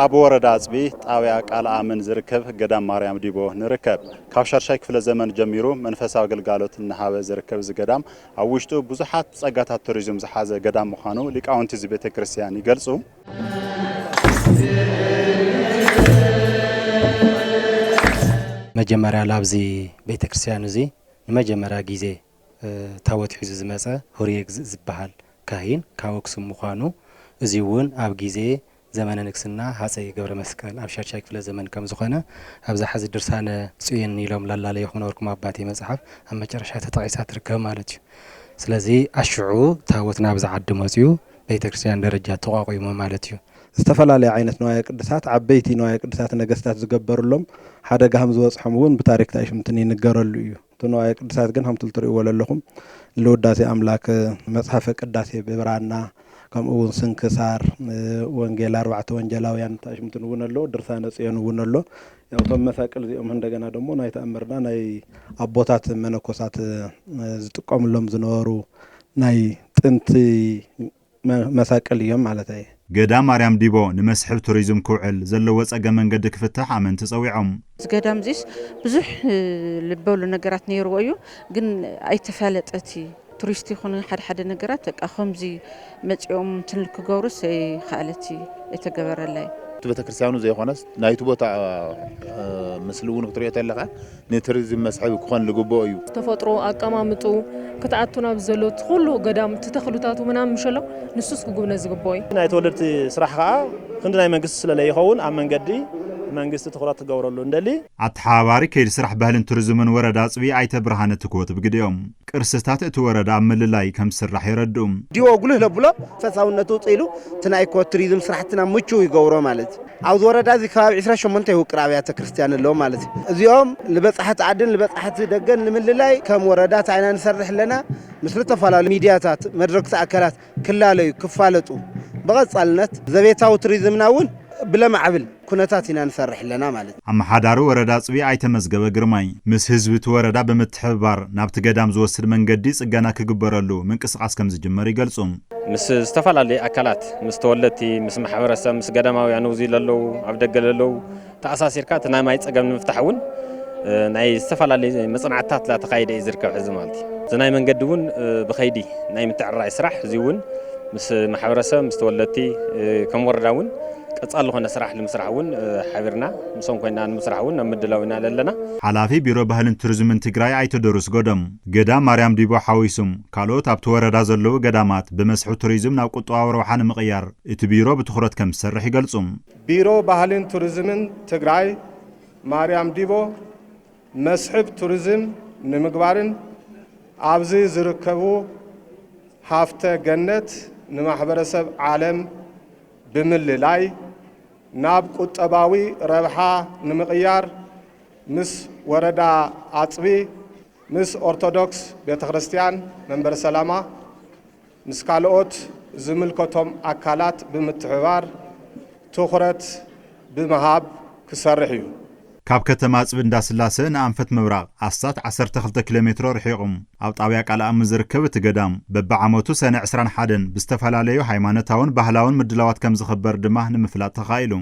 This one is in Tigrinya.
ኣብ ወረዳ ኣጽቢ ጣብያ ቃል ኣመን ዝርከብ ገዳም ማርያም ዲቦ ንርከብ ካብ ሻርሻይ ክፍለ ዘመን ጀሚሩ መንፈሳዊ ኣገልግሎት እናሃበ ዝርከብ ዝገዳም ኣብ ውሽጡ ብዙሓት ጸጋታት ቱሪዝም ዝሓዘ ገዳም ምዃኑ ሊቃውንቲ እዚ ቤተክርስትያን ይገልጹ። መጀመርያ ላብዚ ቤተክርስትያን እዚ ንመጀመርያ ግዜ ታወት ሒዙ ዝመጸ ሆርየ ዝበሃል ካህን ካብ ኣክሱም ምዃኑ እዚ እውን ኣብ ግዜ ዘመነ ንግስና ሃፀይ ገብረ መስቀል ኣብ ሻርሻይ ክፍለ ዘመን ከም ዝኾነ ኣብዛ ሕዚ ድርሳነ ጽዮን ኢሎም ላላለ ይኹነርኩም ኣባቴ መጽሓፍ ኣብ መጨረሻ ተጠቂሳ ትርከብ ማለት እዩ። ስለዚ ኣሽዑ ታወት ናብ ዝዓዲ መጽዩ ቤተክርስትያን ደረጃ ተቋቁሞ ማለት እዩ። ዝተፈላለዩ ዓይነት ንዋየ ቅድሳት ዓበይቲ ንዋየ ቅድሳት ነገስታት ዝገበሩሎም ሓደጋ ከም ዝወጽሖም እውን ብታሪክ ታይሽምትን ይንገረሉ እዩ። ንዋየ ቅድሳት ግን ከምቲ ትርእይዎ ዘለኹም ለውዳሴ ኣምላክ መጽሓፈ ቅዳሴ ብብራና ከምኡውን ስንክሳር ወንጌል 4 ወንጌላውያን ታሽምትን እውን ኣሎ ድርሳነ ጽዮን እውን ኣሎ። ያው ተመሳቀል እዚኦም እንደገና ደግሞ ናይ ተአምርና ናይ አቦታት መነኮሳት ዝጥቀሙሎም ዝነበሩ ናይ ጥንቲ መሳቀል እዮም ማለት እዩ። ገዳም ማርያም ዲቦ ንመስሕብ ቱሪዝም ክውዕል ዘለዎ ጸገም መንገዲ ክፍትሕ ኣመንቲ ጸዊዖም ገዳም ዚስ ብዙሕ ልበሉ ነገራት ነይርዎ እዩ ግን ኣይተፈለጠቲ ቱሪስት ይኹን ሓደ ነገራት በቃ ከምዚ መጽኦም ትልክ ገብሩስ ይኻለቲ የተገበረላይ ቤተክርስትያኑ ዘይኾነስ ናይቲ ቦታ ምስሊ እውን ክትሪኦ ተለኻ ንቱሪዝም መስሕብ ክኾን ልግቦ እዩ። ተፈጥሮ ኣቀማምጡ ከተኣቱና ብዘሎት ኩሉ ገዳም ተተኽሉታቱ ምናምን ምሸሎ ንሱስ ክጉብነ ዝግቦ እዩ። ናይ ተወለድቲ ስራሕ ከዓ ክንዲ ናይ መንግስቲ ስለለ ይኸውን ኣብ መንገዲ መንግስቲ ትኹረት ትገብረሉ እንደሊ ኣተሓባባሪ ከይዲ ስራሕ ባህልን ቱሪዝምን ወረዳ ኣጽቢ ኣይተ ብርሃነ ትኩወት ብግዲኦም ቅርስታት እቲ ወረዳ ምልላይ ከም ዝስራሕ ይረድኡ። ዲቦ ጉልህ ለብሎ ፈሳውነቱ ጽኢሉ ትናይ ኢኮ ቱሪዝም ስራሕትና ምቹው ይገብሮ ማለት ኣብዚ ወረዳ እዚ ከባቢ 28 ይውቅር ኣብያተ ክርስቲያን ኣለዎ ማለት እዚኦም ልበጻሕቲ ዓድን ልበጻሕቲ ደገን ንምልላይ ከም ወረዳ ታይና ንሰርሕ ለና ምስሊ ተፈላለዩ ሚድያታት መድረክ ኣካላት ክላለዩ ክፋለጡ በቀጻልነት ዘቤታዊ ቱሪዝምና እውን ብለማዕብል ኩነታት ኢና ንሰርሕ ለና ማለት ኣመሓዳሪ ወረዳ ኣጽቢ ኣይተመዝገበ ግርማይ ምስ ህዝቢ ወረዳ በመትሕብባር ናብቲ ገዳም ዝወስድ መንገዲ ጽገና ክግበረሉ ምንቅስቃስ ከም ዝጅመር ይገልጹ። ምስ ዝተፈላለዩ ኣካላት ምስ ተወለድቲ ምስ ማሕበረሰብ ምስ ገዳማውያን ውዚ ለለው ኣብ ደገ ለለው ተኣሳሲርካ እቲ ናይ ማይ ጸገም ንምፍታሕ እውን ናይ ዝተፈላለዩ መጽናዕታት ላተኻይደ እዩ ዝርከብ ሕዚ ማለት እዩ። እዚ ናይ መንገዲ እውን ብኸይዲ ናይ ምትዕርራይ ስራሕ እዚ እውን ምስ ማሕበረሰብ ምስ ተወለድቲ ከም ወረዳ እውን ቀጻል ሆነ ስራሕ ለምስራሕ እውን ሓቢርና ምሶም ኮይና ንምስራሕ እውን ንምድላውና ለለና ሓላፊ ቢሮ ባህልን ቱሪዝምን ትግራይ ኣይተደሩስ ጎደም ገዳም ማርያም ዲቦ ሓዊሱም ካልኦት ኣብቲ ወረዳ ዘለዉ ገዳማት በመስሕብ ቱሪዝም ናብ ቁጠባዊ ረብሓ ንምቕያር እቲ ቢሮ ብትኹረት ከም ዝሰርሕ ይገልጹ። ቢሮ ባህልን ቱሪዝምን ትግራይ ማርያም ዲቦ መስሕብ ቱሪዝም ንምግባርን ኣብዚ ዝርከቡ ሃፍተ ገነት ንማሕበረሰብ ዓለም ብምልላይ ናብ ቁጠባዊ ረብሓ ንምቕያር ምስ ወረዳ ኣጽቢ ምስ ኦርቶዶክስ ቤተክርስቲያን መንበረ ሰላማ ምስ ካልኦት ዝምልከቶም ኣካላት ብምትሕባር ትኹረት ብምሃብ ክሰርሕ እዩ። ካብ ከተማ ኣጽቢ እንዳስላሴ ንኣንፈት ምብራቕ ኣስታት 12 ኪሎ ሜትሮ ርሒቑም ኣብ ጣብያ ቃል ኣመን ዝርከብ እቲ ገዳም በብዓመቱ ሰነ 21 ብዝተፈላለዩ ሃይማኖታውን ባህላውን ምድላዋት ከም ዝኽበር ድማ ንምፍላጥ ተኻኢሉ